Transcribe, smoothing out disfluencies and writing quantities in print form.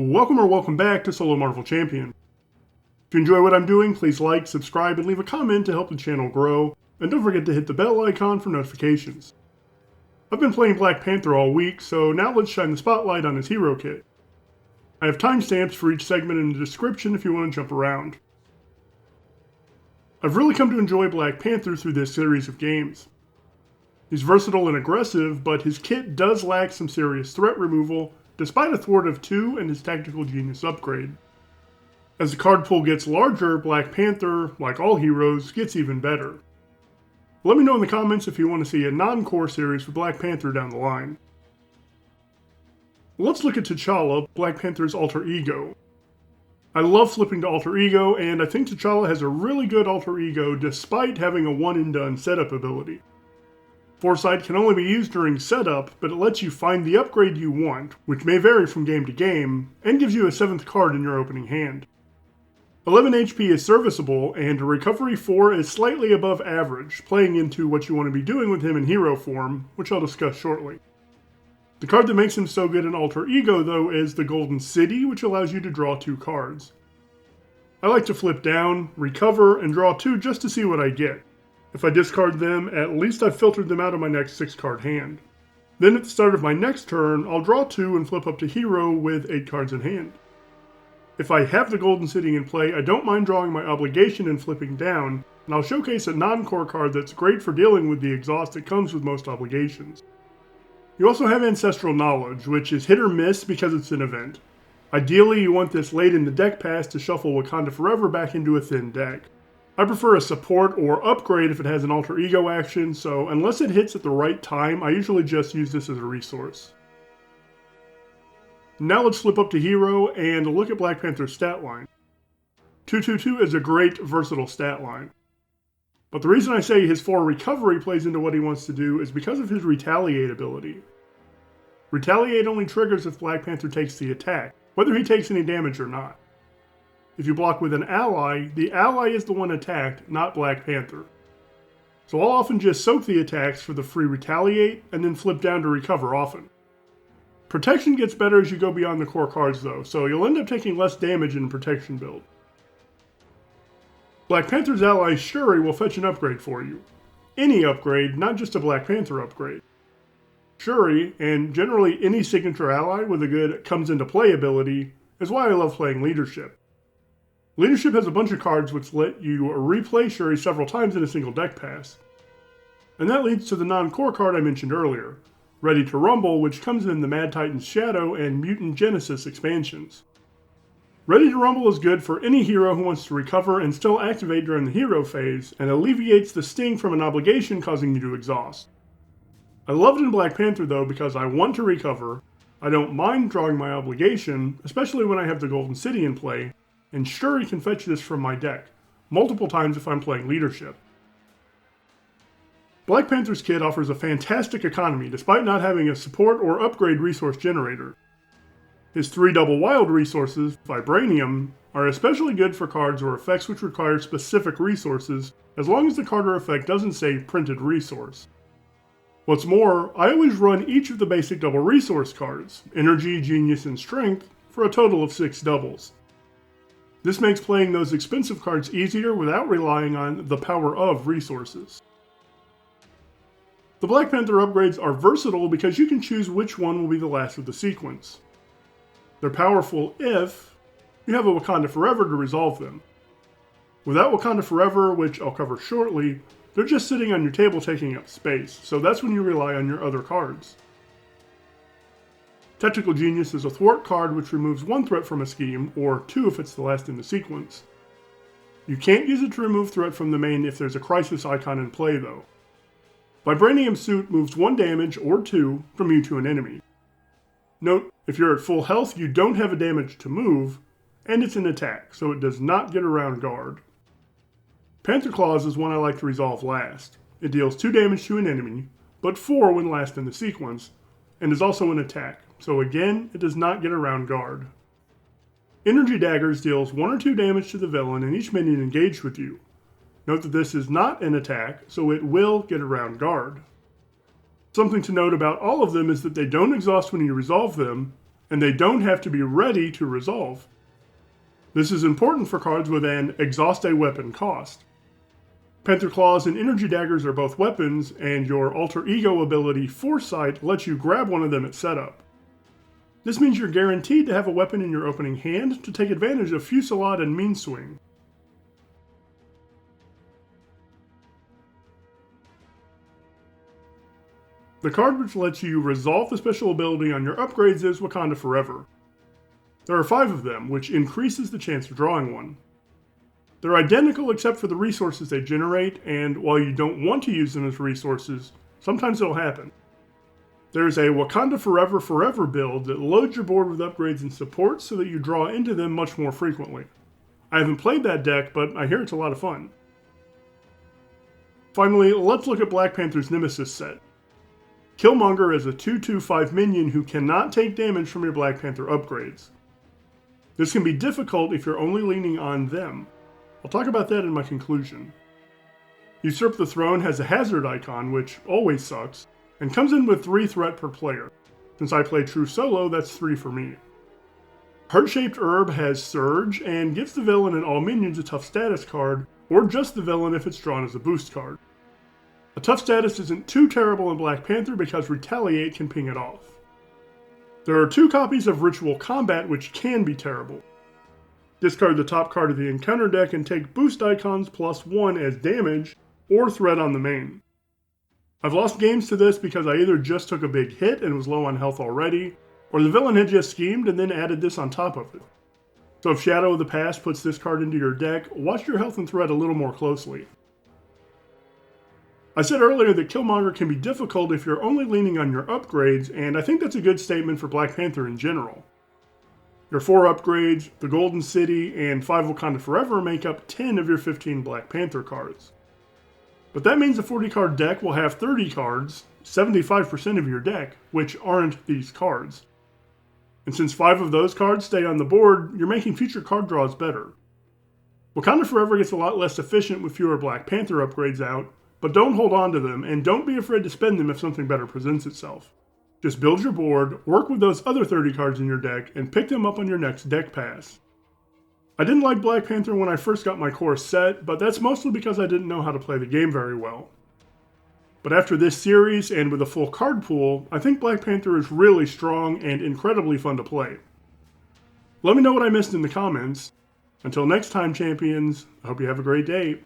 Welcome back to Solo Marvel Champion. If you enjoy what I'm doing, please like, subscribe, and leave a comment to help the channel grow, and don't forget to hit the bell icon for notifications. I've been playing Black Panther all week, so now let's shine the spotlight on his hero kit. I have timestamps for each segment in the description if you want to jump around. I've really come to enjoy Black Panther through this series of games. He's versatile and aggressive, but his kit does lack some serious threat removal, despite a thwart of 2 and his tactical genius upgrade. As the card pool gets larger, Black Panther, like all heroes, gets even better. Let me know in the comments if you want to see a non-core series for Black Panther down the line. Let's look at T'Challa, Black Panther's alter ego. I love flipping to alter ego, and I think T'Challa has a really good alter ego despite having a one-and-done setup ability. Foresight can only be used during setup, but it lets you find the upgrade you want, which may vary from game to game, and gives you a 7th card in your opening hand. 11 HP is serviceable, and a recovery 4 is slightly above average, playing into what you want to be doing with him in hero form, which I'll discuss shortly. The card that makes him so good in alter ego, though, is the Golden City, which allows you to draw 2 cards. I like to flip down, recover, and draw 2 just to see what I get. If I discard them, at least I've filtered them out of my next 6-card hand. Then at the start of my next turn, I'll draw 2 and flip up to hero with 8 cards in hand. If I have the Golden City in play, I don't mind drawing my obligation and flipping down, and I'll showcase a non-core card that's great for dealing with the exhaust that comes with most obligations. You also have Ancestral Knowledge, which is hit or miss because it's an event. Ideally, you want this late in the deck pass to shuffle Wakanda Forever back into a thin deck. I prefer a support or upgrade if it has an alter ego action, so unless it hits at the right time, I usually just use this as a resource. Now let's flip up to hero and look at Black Panther's stat line. 222 is a great, versatile stat line. But the reason I say his 4 recovery plays into what he wants to do is because of his Retaliate ability. Retaliate only triggers if Black Panther takes the attack, whether he takes any damage or not. If you block with an ally, the ally is the one attacked, not Black Panther. So I'll often just soak the attacks for the free Retaliate, and then flip down to recover often. Protection gets better as you go beyond the core cards though, so you'll end up taking less damage in a protection build. Black Panther's ally Shuri will fetch an upgrade for you. Any upgrade, not just a Black Panther upgrade. Shuri, and generally any signature ally with a good comes into play ability, is why I love playing Leadership. Leadership has a bunch of cards which let you replay Shuri several times in a single deck pass. And that leads to the non-core card I mentioned earlier, Ready to Rumble, which comes in the Mad Titan's Shadow and Mutant Genesis expansions. Ready to Rumble is good for any hero who wants to recover and still activate during the hero phase, and alleviates the sting from an obligation causing you to exhaust. I love it in Black Panther though because I want to recover, I don't mind drawing my obligation, especially when I have the Golden City in play, and Shuri can fetch this from my deck, multiple times if I'm playing Leadership. Black Panther's kit offers a fantastic economy despite not having a support or upgrade resource generator. His 3 double wild resources, Vibranium, are especially good for cards or effects which require specific resources, as long as the card or effect doesn't say printed resource. What's more, I always run each of the basic double resource cards, Energy, Genius, and Strength, for a total of 6 doubles. This makes playing those expensive cards easier without relying on the power of resources. The Black Panther upgrades are versatile because you can choose which one will be the last of the sequence. They're powerful if you have a Wakanda Forever to resolve them. Without Wakanda Forever, which I'll cover shortly, they're just sitting on your table taking up space, so that's when you rely on your other cards. Tactical Genius is a thwart card which removes 1 threat from a scheme, or 2 if it's the last in the sequence. You can't use it to remove threat from the main if there's a crisis icon in play though. Vibranium Suit moves 1 damage, or 2, from you to an enemy. Note, if you're at full health you don't have a damage to move, and it's an attack, so it does not get around guard. Panther Claws is one I like to resolve last. It deals 2 damage to an enemy, but 4 when last in the sequence, and is also an attack, so again, it does not get around guard. Energy Daggers deals 1 or 2 damage to the villain and each minion engaged with you. Note that this is not an attack, so it will get around guard. Something to note about all of them is that they don't exhaust when you resolve them, and they don't have to be ready to resolve. This is important for cards with an exhaust a weapon cost. Panther Claws and Energy Daggers are both weapons, and your alter ego ability Foresight lets you grab one of them at setup. This means you're guaranteed to have a weapon in your opening hand to take advantage of Fusillade and Mean Swing. The card which lets you resolve the special ability on your upgrades is Wakanda Forever. There are 5 of them, which increases the chance of drawing one. They're identical except for the resources they generate, and while you don't want to use them as resources, sometimes it'll happen. There's a Wakanda Forever build that loads your board with upgrades and supports so that you draw into them much more frequently. I haven't played that deck, but I hear it's a lot of fun. Finally, let's look at Black Panther's Nemesis set. Killmonger is a 2/2/5 minion who cannot take damage from your Black Panther upgrades. This can be difficult if you're only leaning on them. I'll talk about that in my conclusion. Usurp the Throne has a hazard icon, which always sucks, and comes in with 3 threat per player. Since I play true solo, that's 3 for me. Heart-Shaped Herb has Surge, and gives the villain and all minions a tough status card, or just the villain if it's drawn as a boost card. A tough status isn't too terrible in Black Panther because Retaliate can ping it off. There are 2 copies of Ritual Combat which can be terrible. Discard the top card of the encounter deck and take boost icons +1 as damage, or threat on the main. I've lost games to this because I either just took a big hit and was low on health already, or the villain had just schemed and then added this on top of it. So if Shadow of the Past puts this card into your deck, watch your health and threat a little more closely. I said earlier that Killmonger can be difficult if you're only leaning on your upgrades, and I think that's a good statement for Black Panther in general. Your 4 upgrades, the Golden City, and 5 Wakanda Forever make up 10 of your 15 Black Panther cards. But that means a 40-card deck will have 30 cards, 75% of your deck, which aren't these cards. And since 5 of those cards stay on the board, you're making future card draws better. Wakanda Forever gets a lot less efficient with fewer Black Panther upgrades out, but don't hold on to them, and don't be afraid to spend them if something better presents itself. Just build your board, work with those other 30 cards in your deck, and pick them up on your next deck pass. I didn't like Black Panther when I first got my core set, but that's mostly because I didn't know how to play the game very well. But after this series, and with a full card pool, I think Black Panther is really strong and incredibly fun to play. Let me know what I missed in the comments. Until next time, champions, I hope you have a great day.